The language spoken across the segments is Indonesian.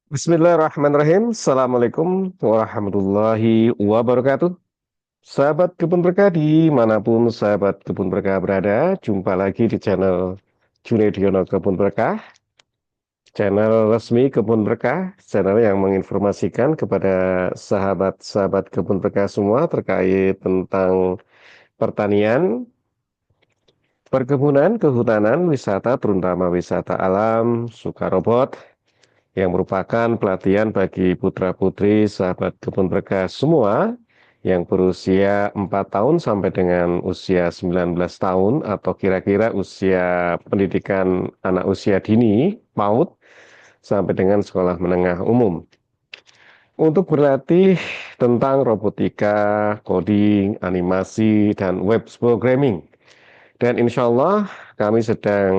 Bismillahirrahmanirrahim. Assalamualaikum warahmatullahi wabarakatuh. Sahabat Kebun Berkah dimanapun sahabat Kebun Berkah berada, jumpa lagi di channel Junediono Kebun Berkah, channel resmi Kebun Berkah, channel yang menginformasikan kepada sahabat-sahabat Kebun Berkah semua terkait tentang pertanian, perkebunan, kehutanan, wisata, terutama wisata alam, sukarobot, yang merupakan pelatihan bagi putra-putri sahabat kebun berkah semua yang berusia 4 tahun sampai dengan usia 19 tahun atau kira-kira usia pendidikan anak usia dini, PAUD, sampai dengan sekolah menengah umum. Untuk berlatih tentang robotika, coding, animasi, dan web programming. Dan insya Allah kami sedang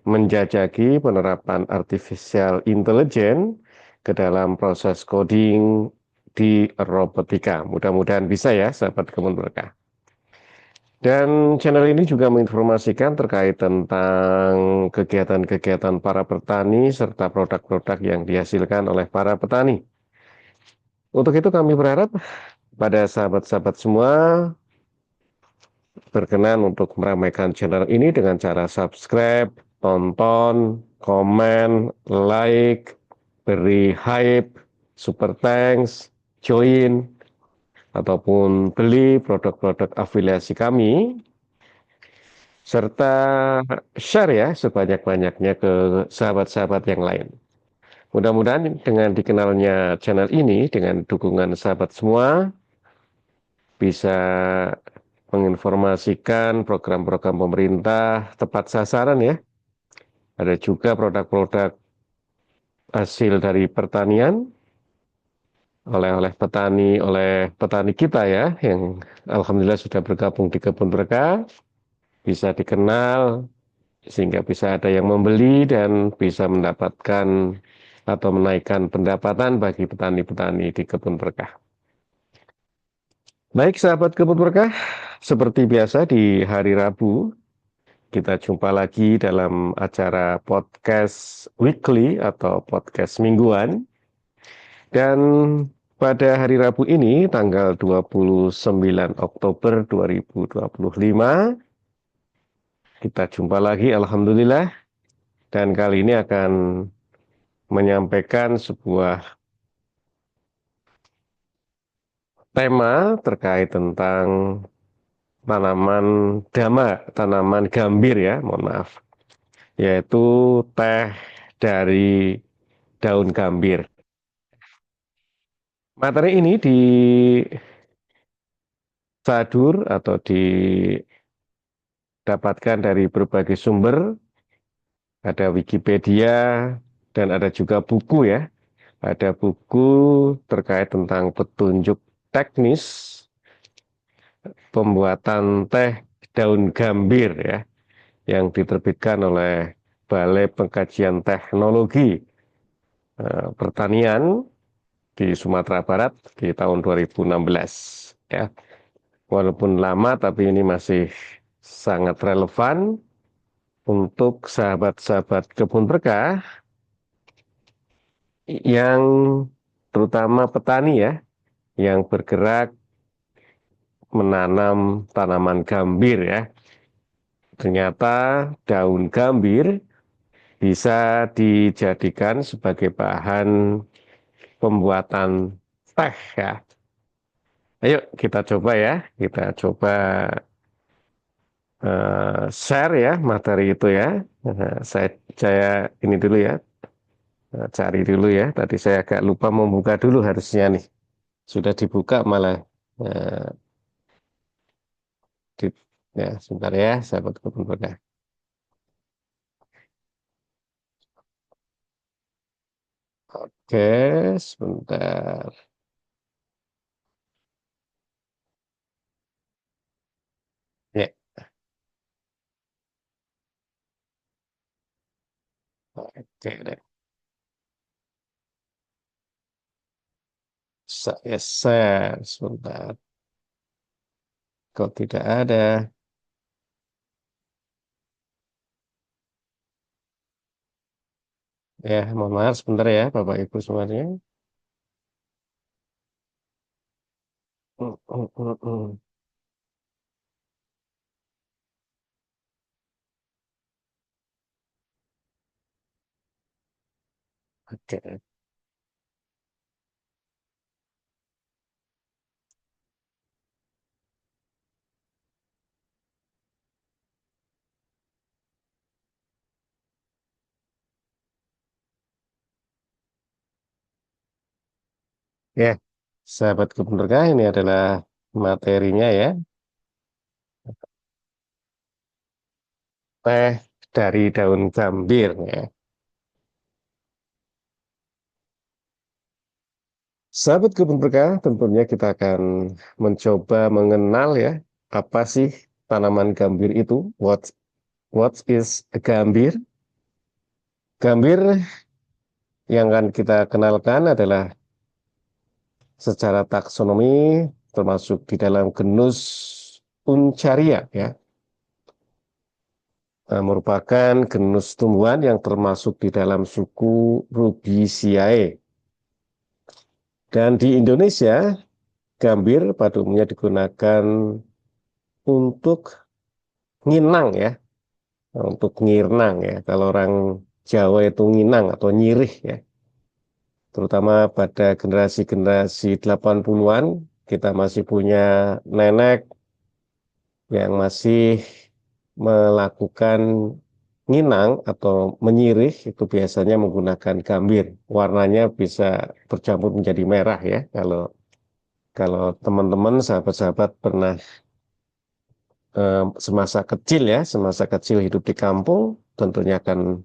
menjajaki penerapan artificial intelligence ke dalam proses coding di robotika. Mudah-mudahan bisa ya, sahabat kebun berkah. Dan channel ini juga menginformasikan terkait tentang kegiatan-kegiatan para petani serta produk-produk yang dihasilkan oleh para petani. Untuk itu kami berharap pada sahabat-sahabat semua berkenan untuk meramaikan channel ini dengan cara subscribe, tonton, komen, like, beri hype, super thanks, join, ataupun beli produk-produk afiliasi kami, serta share ya sebanyak-banyaknya ke sahabat-sahabat yang lain. Mudah-mudahan dengan dikenalnya channel ini, dengan dukungan sahabat semua, bisa menginformasikan program-program pemerintah tepat sasaran ya. Ada juga produk-produk hasil dari pertanian oleh petani kita ya, yang alhamdulillah sudah bergabung di Kebun Berkah, bisa dikenal sehingga bisa ada yang membeli dan bisa mendapatkan atau menaikkan pendapatan bagi petani-petani di Kebun Berkah. Baik sahabat Kebun Berkah, seperti biasa di hari Rabu kita jumpa lagi dalam acara podcast weekly atau podcast mingguan. Dan pada hari Rabu ini, tanggal 29 Oktober 2025, kita jumpa lagi, Alhamdulillah. Dan kali ini akan menyampaikan sebuah tema terkait tentang tanaman dama, tanaman gambir ya, mohon maaf. Yaitu teh dari daun gambir. Materi ini disadur atau didapatkan dari berbagai sumber, ada Wikipedia, dan ada juga buku ya. Ada buku terkait tentang petunjuk teknis pembuatan teh daun gambir ya, yang diterbitkan oleh Balai Pengkajian Teknologi Pertanian di Sumatera Barat di tahun 2016 ya. Walaupun lama tapi ini masih sangat relevan untuk sahabat-sahabat kebun berkah yang terutama petani ya, yang bergerak menanam tanaman gambir ya. Ternyata daun gambir bisa dijadikan sebagai bahan pembuatan teh ya. Ayo kita coba ya, kita coba share ya materi itu ya. Saya ini dulu ya, cari dulu ya. Tadi saya agak lupa membuka dulu harusnya nih. Sudah dibuka malah. eh, di- ya, sebentar ya, sahabat kebun berkah. Oke, sebentar. Ya, oke deh. Saya share sebentar. Kok tidak ada? Ya, mohon maaf sebentar ya, Bapak Ibu semuanya. Mm, mm, mm, mm. Oke. Ya, sahabat kebun berkah, ini adalah materinya ya. Teh dari daun gambir ya. Sahabat kebun berkah, tentunya kita akan mencoba mengenal ya, apa sih tanaman gambir itu? What is a gambir? Gambir yang akan kita kenalkan adalah secara taksonomi termasuk di dalam genus Uncaria ya. Merupakan genus tumbuhan yang termasuk di dalam suku Rubiaceae. Dan di Indonesia, gambir pada umumnya digunakan untuk nginang ya, untuk ngirnang ya. Kalau orang Jawa itu nginang atau nyirih ya. Terutama pada generasi-generasi 80-an, kita masih punya nenek yang masih melakukan nginang atau menyirih itu biasanya menggunakan gambir. Warnanya bisa bercampur menjadi merah ya. Kalau kalau teman-teman, sahabat-sahabat pernah semasa kecil ya, semasa kecil hidup di kampung, tentunya akan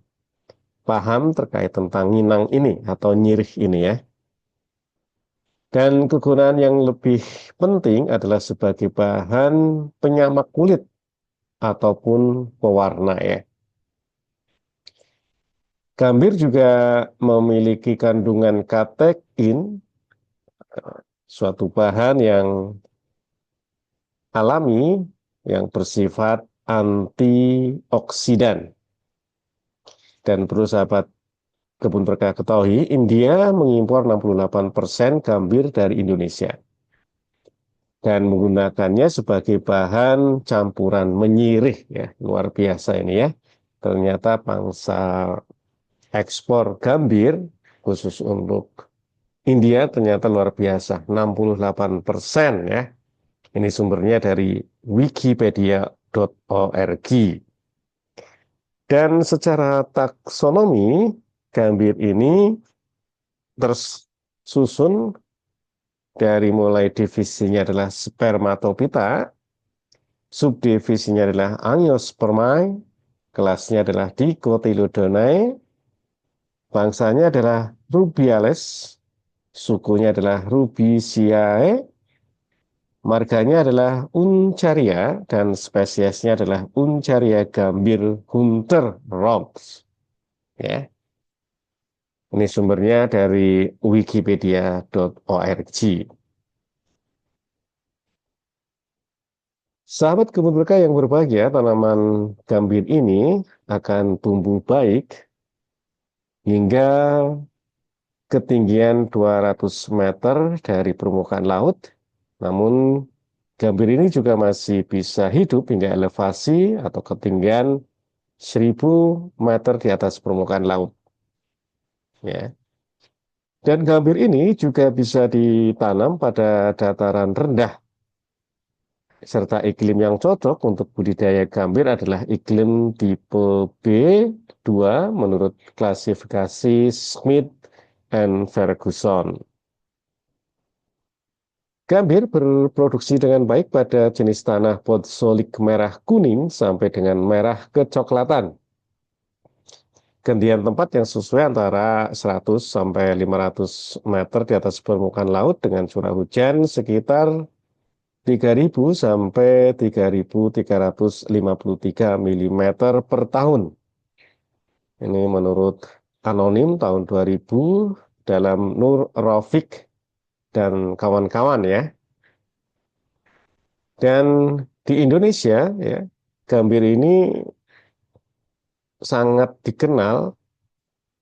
paham terkait tentang nginang ini atau nyirih ini ya. Dan kegunaan yang lebih penting adalah sebagai bahan penyamak kulit ataupun pewarna ya. Gambir juga memiliki kandungan katekin, suatu bahan yang alami yang bersifat antioksidan. Dan perlu sahabat kebun berkah ketahui, India mengimpor 68% gambir dari Indonesia dan menggunakannya sebagai bahan campuran menyirih ya, luar biasa ini ya. Ternyata pangsa ekspor gambir khusus untuk India ternyata luar biasa, 68% ya. Ini sumbernya dari wikipedia.org. Dan secara taksonomi, gambir ini tersusun dari mulai divisinya adalah spermatopita, subdivisinya adalah angiospermae, kelasnya adalah Dicotyledonea, bangsanya adalah Rubiales, sukunya adalah Rubiaceae, marganya adalah Uncaria, dan spesiesnya adalah Uncaria gambir Hunter Rox. Ya, ini sumbernya dari wikipedia.org. Sahabat kebun berkah yang berbahagia, tanaman gambir ini akan tumbuh baik hingga ketinggian 200 meter dari permukaan laut. Namun gambir ini juga masih bisa hidup hingga elevasi atau ketinggian 1000 meter di atas permukaan laut. Ya. Dan gambir ini juga bisa ditanam pada dataran rendah, serta iklim yang cocok untuk budidaya gambir adalah iklim tipe B2 menurut klasifikasi Smith and Ferguson. Gambir berproduksi dengan baik pada jenis tanah podzolik merah kuning sampai dengan merah kecoklatan. Gantian tempat yang sesuai antara 100 sampai 500 meter di atas permukaan laut dengan curah hujan sekitar 3.000 sampai 3.353 mm per tahun. Ini menurut anonim tahun 2000 dalam Nur Rafiq dan kawan-kawan ya. Dan di Indonesia ya, gambir ini sangat dikenal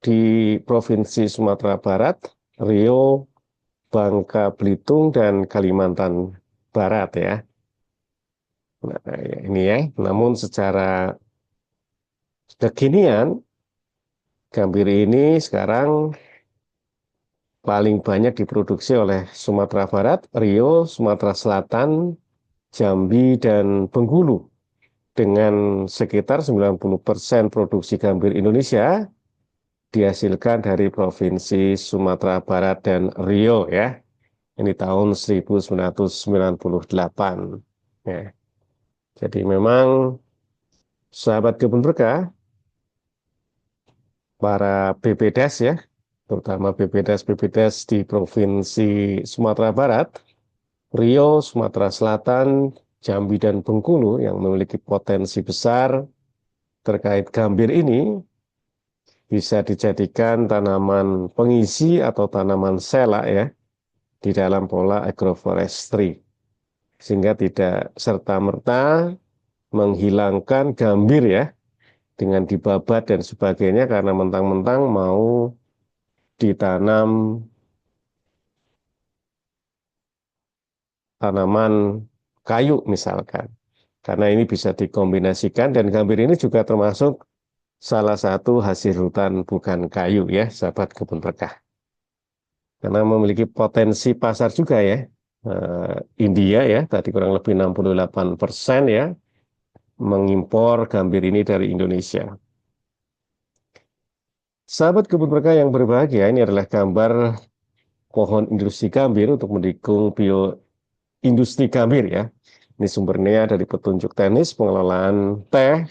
di Provinsi Sumatera Barat, Riau, Bangka Belitung, dan Kalimantan Barat ya. Nah, ya, ini ya. Namun secara kekinian, gambir ini sekarang paling banyak diproduksi oleh Sumatera Barat, Riau, Sumatera Selatan, Jambi, dan Bengkulu. Dengan sekitar 90% produksi gambir Indonesia dihasilkan dari Provinsi Sumatera Barat dan Riau ya. Ini tahun 1998. Ya. Jadi memang sahabat kebun berkah, para BPDes ya, terutama BPDes di Provinsi Sumatera Barat, Riau, Sumatera Selatan, Jambi, dan Bengkulu yang memiliki potensi besar terkait gambir ini bisa dijadikan tanaman pengisi atau tanaman sela ya di dalam pola agroforestry sehingga tidak serta-merta menghilangkan gambir ya dengan dibabat dan sebagainya karena mentang-mentang mau ditanam tanaman kayu misalkan. Karena ini bisa dikombinasikan dan gambir ini juga termasuk salah satu hasil hutan bukan kayu ya, sahabat kebun berkah. Karena memiliki potensi pasar juga ya. India ya, tadi kurang lebih 68% ya, mengimpor gambir ini dari Indonesia. Sahabat kebun berkah yang berbahagia, ini adalah gambar pohon industri gambir untuk mendukung bioindustri gambir ya. Ini sumbernya dari petunjuk teknis pengelolaan teh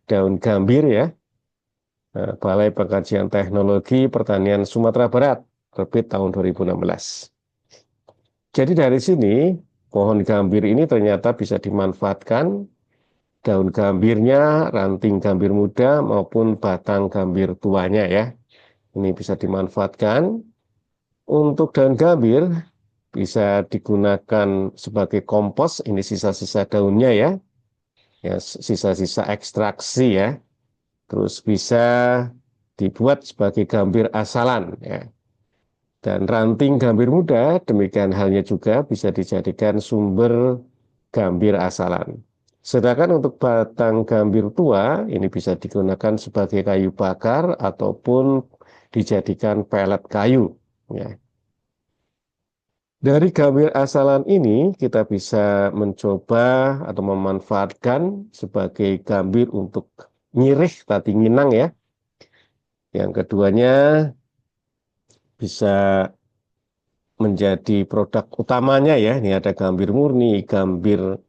daun gambir ya, Balai Pengkajian Teknologi Pertanian Sumatera Barat, terbit tahun 2016. Jadi dari sini, pohon gambir ini ternyata bisa dimanfaatkan daun gambirnya, ranting gambir muda maupun batang gambir tuanya ya. Ini bisa dimanfaatkan. Untuk daun gambir bisa digunakan sebagai kompos, ini sisa-sisa daunnya ya, ya sisa-sisa ekstraksi ya. Terus bisa dibuat sebagai gambir asalan ya. Dan ranting gambir muda demikian halnya juga bisa dijadikan sumber gambir asalan. Sedangkan untuk batang gambir tua ini bisa digunakan sebagai kayu bakar ataupun dijadikan pelet kayu ya. Dari gambir asalan ini kita bisa mencoba atau memanfaatkan sebagai gambir untuk nyirih tadi nginang ya. Yang keduanya bisa menjadi produk utamanya ya. Ini ada gambir murni, gambir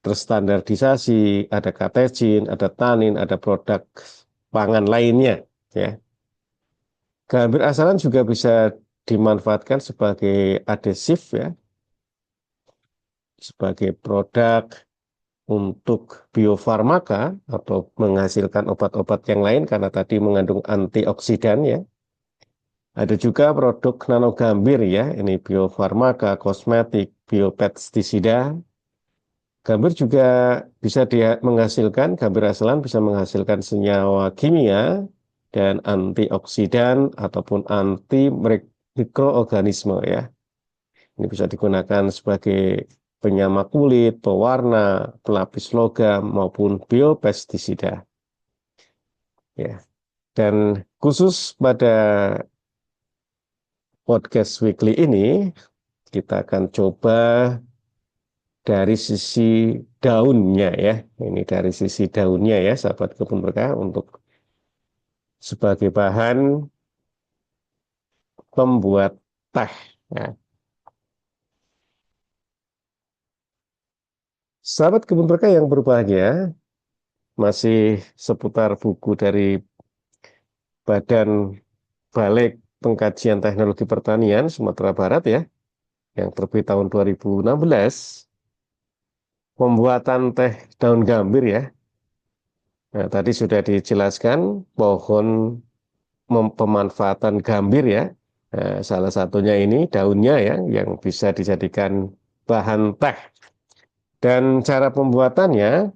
terstandardisasi, ada katechin, ada tanin, ada produk pangan lainnya ya. Gambir asalan juga bisa dimanfaatkan sebagai adhesif ya, sebagai produk untuk biofarmaka atau menghasilkan obat-obat yang lain karena tadi mengandung antioksidan ya. Ada juga produk nanogambir ya, ini biofarmaka, kosmetik, biopestisida. Gambir juga bisa dia menghasilkan, gambir asalan bisa menghasilkan senyawa kimia dan antioksidan ataupun anti mikroorganisme ya. Ini bisa digunakan sebagai penyama kulit, pewarna, pelapis logam maupun biopestisida. Ya. Dan khusus pada podcast weekly ini kita akan coba dari sisi daunnya ya. Ini dari sisi daunnya ya, sahabat kebun berkah untuk sebagai bahan pembuat teh. Ya. Sahabat kebun berkah yang berbahagia, masih seputar buku dari Badan Balai Pengkajian Teknologi Pertanian Sumatera Barat ya, yang terbit tahun 2016, pembuatan teh daun gambir ya. Nah, tadi sudah dijelaskan pohon pemanfaatan gambir ya. Nah, salah satunya ini daunnya ya yang bisa dijadikan bahan teh. Dan cara pembuatannya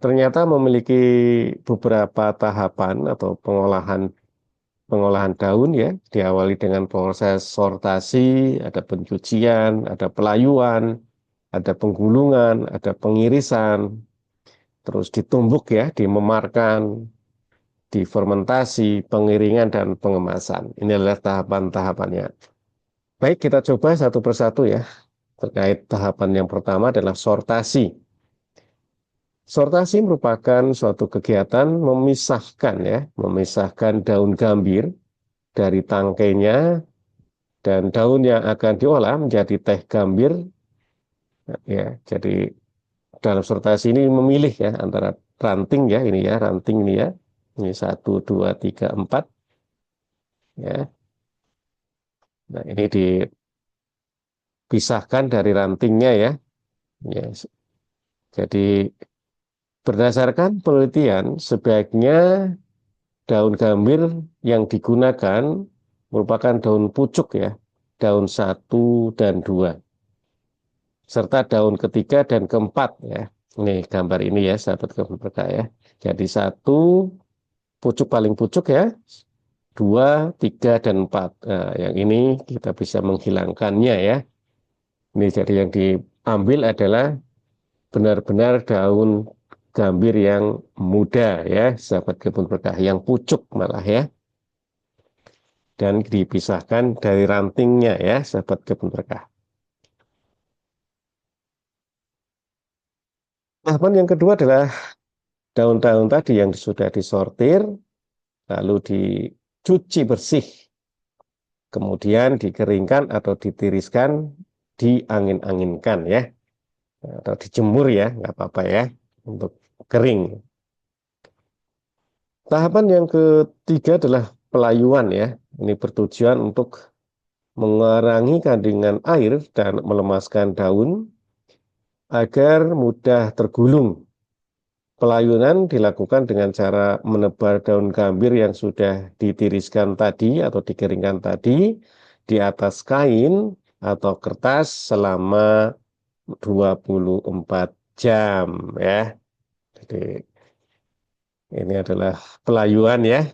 ternyata memiliki beberapa tahapan atau pengolahan pengolahan daun ya, diawali dengan proses sortasi, ada pencucian, ada pelayuan, ada penggulungan, ada pengirisan, terus ditumbuk ya, dimemarkan, difermentasi, pengiringan, dan pengemasan. Ini adalah tahapan-tahapannya. Baik, kita coba satu persatu ya. Terkait tahapan yang pertama adalah sortasi. Sortasi merupakan suatu kegiatan memisahkan ya, memisahkan daun gambir dari tangkainya dan daun yang akan diolah menjadi teh gambir ya. Jadi dalam sortasi ini memilih ya antara ranting ya ini ya, ranting ini ya. Ini satu, dua, tiga, empat ya. Nah, ini dipisahkan dari rantingnya ya. Ya, jadi berdasarkan penelitian sebaiknya daun gambir yang digunakan merupakan daun pucuk ya, daun satu dan dua, serta daun ketiga dan keempat ya. Ini gambar ini ya, sahabat kebun berkah ya. Jadi satu pucuk paling pucuk ya, dua, tiga, dan empat. Nah, yang ini kita bisa menghilangkannya ya. Ini jadi yang diambil adalah benar-benar daun gambir yang muda ya, sahabat kebun berkah, yang pucuk malah ya. Dan dipisahkan dari rantingnya ya, sahabat kebun berkah. Tahapan yang kedua adalah daun-daun tadi yang sudah disortir, lalu dicuci bersih, kemudian dikeringkan atau ditiriskan, diangin-anginkan ya, atau dijemur ya, nggak apa-apa ya, untuk kering. Tahapan yang ketiga adalah pelayuan ya. Ini bertujuan untuk mengurangi kandungan air dan melemaskan daun agar mudah tergulung. Pelayunan dilakukan dengan cara menebar daun gambir yang sudah ditiriskan tadi atau dikeringkan tadi di atas kain atau kertas selama 24 jam ya. Jadi ini adalah pelayuan ya.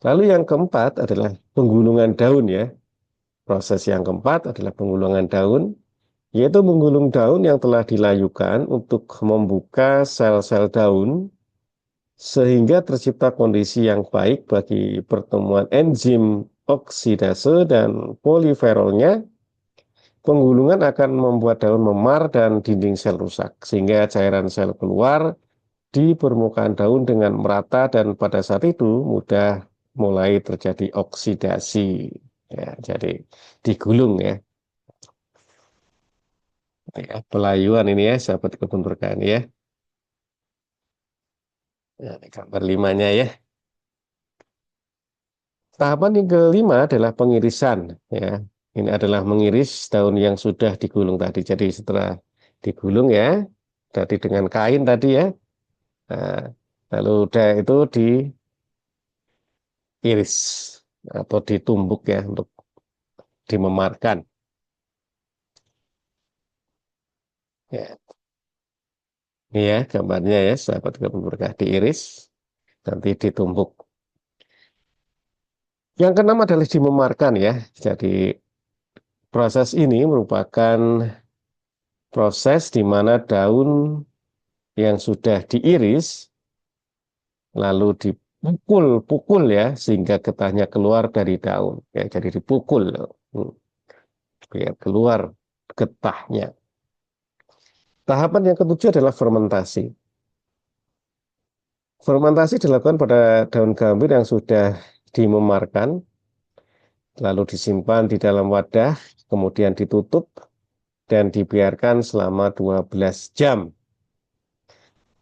Lalu yang keempat adalah penggulungan daun ya. Proses yang keempat adalah penggulungan daun, yaitu menggulung daun yang telah dilayukan untuk membuka sel-sel daun sehingga tercipta kondisi yang baik bagi pertemuan enzim oksidase dan poliferolnya. Penggulungan akan membuat daun memar dan dinding sel rusak, sehingga cairan sel keluar di permukaan daun dengan merata dan pada saat itu mudah mulai terjadi oksidasi. Ya, jadi digulung ya. Ya, pelayuan ini ya, sahabat kebun berkah ini ya. Ya, ini gambar limanya ya. Tahapan yang kelima adalah pengirisan. Ya, ini adalah mengiris daun yang sudah digulung tadi. Jadi setelah digulung ya, tadi dengan kain tadi ya. Nah, lalu udah itu diiris atau ditumbuk ya untuk dimemarkan. Ya, ini ya gambarnya ya, sahabat kebun berkah diiris, nanti ditumbuk. Yang keenam adalah dimemarkan ya. Jadi proses ini merupakan proses di mana daun yang sudah diiris lalu dipukul-pukul ya sehingga getahnya keluar dari daun. Ya, jadi dipukul biar keluar getahnya. Tahapan yang ketujuh adalah fermentasi. Fermentasi dilakukan pada daun gambir yang sudah dimemarkan, lalu disimpan di dalam wadah, kemudian ditutup dan dibiarkan selama 12 jam.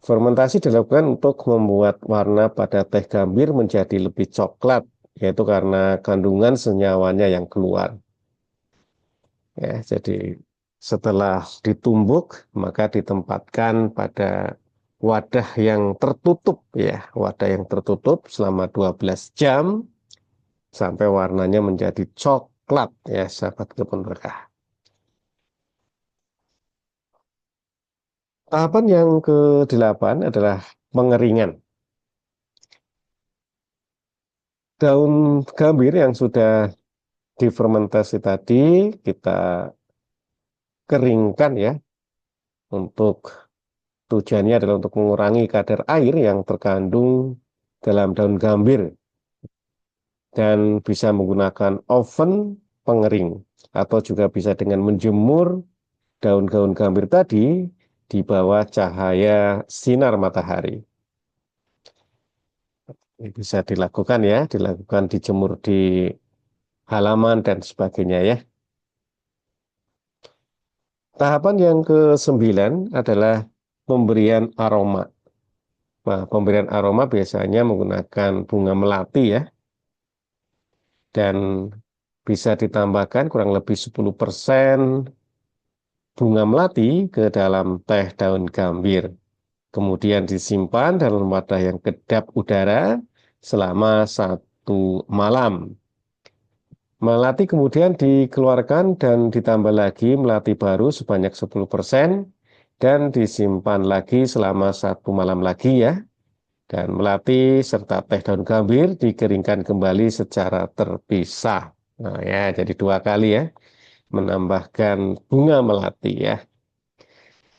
Fermentasi dilakukan untuk membuat warna pada teh gambir menjadi lebih coklat, yaitu karena kandungan senyawanya yang keluar. Ya, jadi setelah ditumbuk, maka ditempatkan pada wadah yang tertutup ya, wadah yang tertutup selama 12 jam sampai warnanya menjadi coklat ya, sahabat kebun berkah. Tahapan yang ke-8 adalah pengeringan. Daun gambir yang sudah difermentasi tadi kita keringkan ya, untuk tujuannya adalah untuk mengurangi kadar air yang terkandung dalam daun gambir dan bisa menggunakan oven pengering atau juga bisa dengan menjemur daun-daun gambir tadi di bawah cahaya sinar matahari. Ini bisa dilakukan ya, dilakukan dijemur di halaman dan sebagainya ya. Tahapan yang ke-9 adalah pemberian aroma. Nah, pemberian aroma biasanya menggunakan bunga melati ya, dan bisa ditambahkan kurang lebih 10% bunga melati ke dalam teh daun gambir. Kemudian disimpan dalam wadah yang kedap udara selama 1 malam. Melati kemudian dikeluarkan dan ditambah lagi melati baru sebanyak 10% dan disimpan lagi selama 1 malam lagi ya. Dan melati serta teh daun gambir dikeringkan kembali secara terpisah. Nah ya, jadi 2 kali ya, menambahkan bunga melati ya.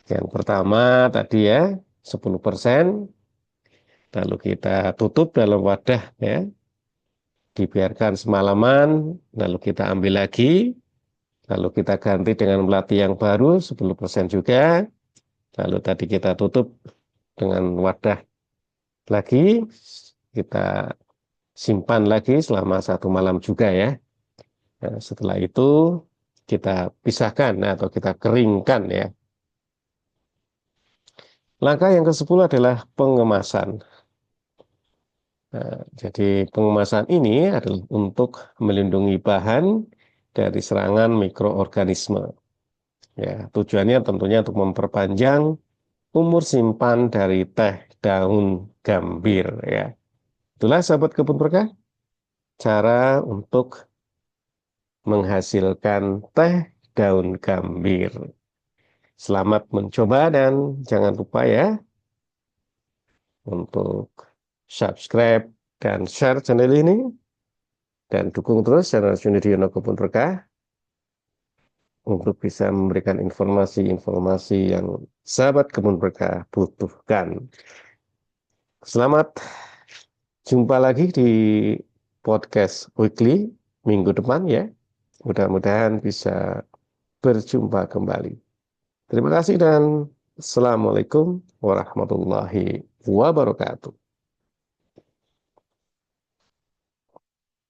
Yang pertama tadi ya, 10%, lalu kita tutup dalam wadah ya, dibiarkan semalaman, lalu kita ambil lagi, lalu kita ganti dengan melati yang baru 10% juga, lalu tadi kita tutup dengan wadah lagi, kita simpan lagi selama 1 malam juga ya. Nah, setelah itu kita pisahkan atau kita keringkan ya. Langkah yang ke-10 adalah pengemasan. Nah, jadi pengemasan ini adalah untuk melindungi bahan dari serangan mikroorganisme. Ya, tujuannya tentunya untuk memperpanjang umur simpan dari teh daun gambir ya. Itulah sahabat kebun berkah, cara untuk menghasilkan teh daun gambir. Selamat mencoba dan jangan lupa ya untuk subscribe dan share channel ini dan dukung terus channel Sunidiono Kebun Berkah untuk bisa memberikan informasi-informasi yang sahabat kebun berkah butuhkan. Selamat jumpa lagi di podcast weekly minggu depan ya. Mudah-mudahan bisa berjumpa kembali. Terima kasih dan Assalamualaikum warahmatullahi wabarakatuh.